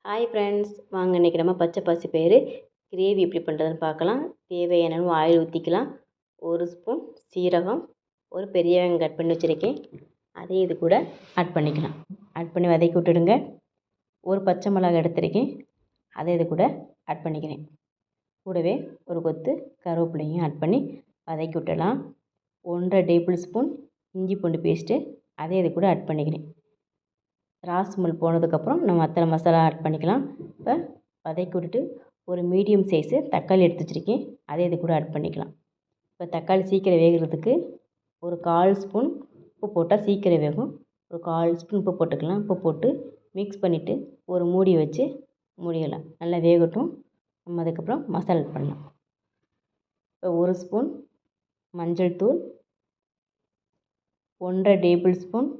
Hi friends, வாங்க இன்றைக்கி நம்ம பச்சை பாசி பயிறு கிரேவி எப்படி பண்ணுறதுன்னு பார்க்கலாம். தேவையான அளவு ஆயில் ஊற்றிக்கலாம். ஒரு ஸ்பூன் சீரகம், ஒரு பெரிய வெங்காயம் கட் பண்ணி வச்சுருக்கேன், அதையும் இது கூட ஆட் பண்ணிக்கலாம். ஆட் பண்ணி வதக்கி விட்டுடுங்க. ஒரு பச்சை மிளகாய் எடுத்துருக்கேன், அதை இது கூட ஆட் பண்ணிக்கிறேன். கூடவே ஒரு கொத்து கருவேப்பிலையும் ஆட் பண்ணி வதக்கி விட்டுடலாம். 1.5 டேபிள் ஸ்பூன் இஞ்சி பூண்டு பேஸ்ட்டு, அதை இது கூட ஆட் பண்ணிக்கிறேன். ராஸ்மல் போனதுக்கப்புறம் நம்ம மற்ற மசாலா ஆட் பண்ணிக்கலாம். இப்போ வதக்கி விட்டுட்டு ஒரு மீடியம் சைஸு தக்காளி எடுத்து வச்சுருக்கேன், அதை இது கூட ஆட் பண்ணிக்கலாம். இப்போ தக்காளி சீக்கிரம் வேகிறதுக்கு ஒரு 1/4 ஸ்பூன் உப்பு போட்டால் சீக்கிரம் வேகும். ஒரு 1/4 ஸ்பூன் உப்பு போட்டுக்கலாம். உப்பு போட்டு மிக்ஸ் பண்ணிவிட்டு ஒரு மூடி வச்சு மூடிடலாம். நல்லா வேகட்டும். நம்ம அதுக்கப்புறம் மசாலா ஆட் பண்ணலாம். இப்போ ஒரு ஸ்பூன் மஞ்சள் தூள், 1.5 டேபிள் ஸ்பூன்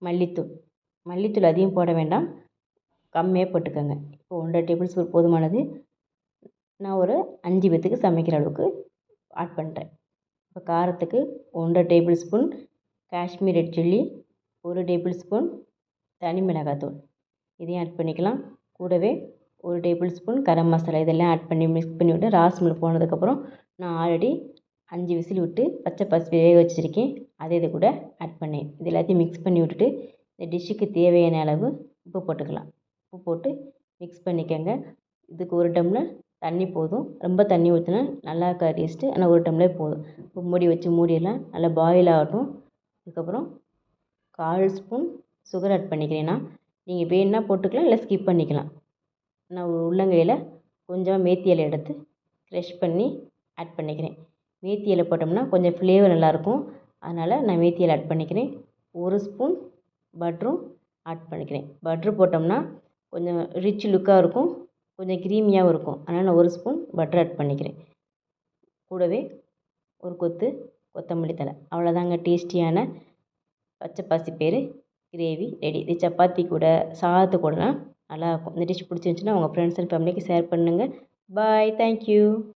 மல்லித்தூள். மல்லித்தூள் அதிகம் போட வேண்டாம், கம்மியாக போட்டுக்கோங்க. இப்போ 1.5 டேபிள் ஸ்பூன் போதுமானது. நான் ஒரு 5 பேத்துக்கு சமைக்கிற அளவுக்கு ஆட் பண்ணுறேன். இப்போ காரத்துக்கு 1.5 table spoon Kashmir red chilli, 1 table spoon தனி மிளகாத்தூள், இதையும் ஆட் பண்ணிக்கலாம். கூடவே 1 டேபிள் ஸ்பூன் கரம் மசாலா, இதெல்லாம் ஆட் பண்ணி மிக்ஸ் பண்ணி விட்டு ராஸ்மல் போனதுக்கப்புறம் நான் ஆல்ரெடி 5 விசில் விட்டு பச்சை பருப்பு வேக வச்சுருக்கேன், அதை இது கூட ஆட் பண்ணேன். இது எல்லாத்தையும் மிக்ஸ் பண்ணி விட்டுட்டு இந்த டிஷ்ஷுக்கு தேவையான அளவு உப்பு போட்டுக்கலாம். உப்பு போட்டு மிக்ஸ் பண்ணிக்கோங்க. இதுக்கு 1 டம்ளர் தண்ணி போதும். ரொம்ப தண்ணி ஊற்றினா நல்லா இருக்காது டேஸ்ட்டு, ஆனால் 1 டம்ளர் போதும். இப்போ மூடி வச்சு மூடிடலாம். நல்லா பாயில் ஆகட்டும். அதுக்கப்புறம் 1/4 ஸ்பூன் சுகர் ஆட் பண்ணிக்கிறேன்னா, நீங்கள் வேணுன்னா போட்டுக்கலாம், இல்லை ஸ்கிப் பண்ணிக்கலாம். நான் ஒரு உள்ளங்கையில் கொஞ்சமாக மேத்தி இலை எடுத்து க்ரஷ் பண்ணி ஆட் பண்ணிக்கிறேன். மேத்தி இலை போட்டோம்னா கொஞ்சம் ஃப்ளேவர் நல்லாயிருக்கும், அதனால் நான் மேத்தி இலை ஆட் பண்ணிக்கிறேன். 1 ஸ்பூன் பட்டரும் ஆட் பண்ணிக்கிறேன். பட்ரு போட்டோம்னா கொஞ்சம் ரிச் லுக்காக இருக்கும், கொஞ்சம் க்ரீமியாகவும் இருக்கும், அதனால் நான் 1 ஸ்பூன் பட்டர் ஆட் பண்ணிக்கிறேன். கூடவே ஒரு கொத்து கொத்தமல்லி தழை. அவ்வளோதாங்க, டேஸ்டியான பச்சை பாசி பயிறு கிரேவி ரெடி. இது சப்பாத்தி கூட சாதத்து கூடலாம் நல்லாயிருக்கும். இந்த டிஷ் பிடிச்சிருந்துச்சின்னா உங்கள் ஃப்ரெண்ட்ஸ் அண்ட் ஃபேமிலிக்கு ஷேர் பண்ணுங்கள். பாய், தேங்க்யூ.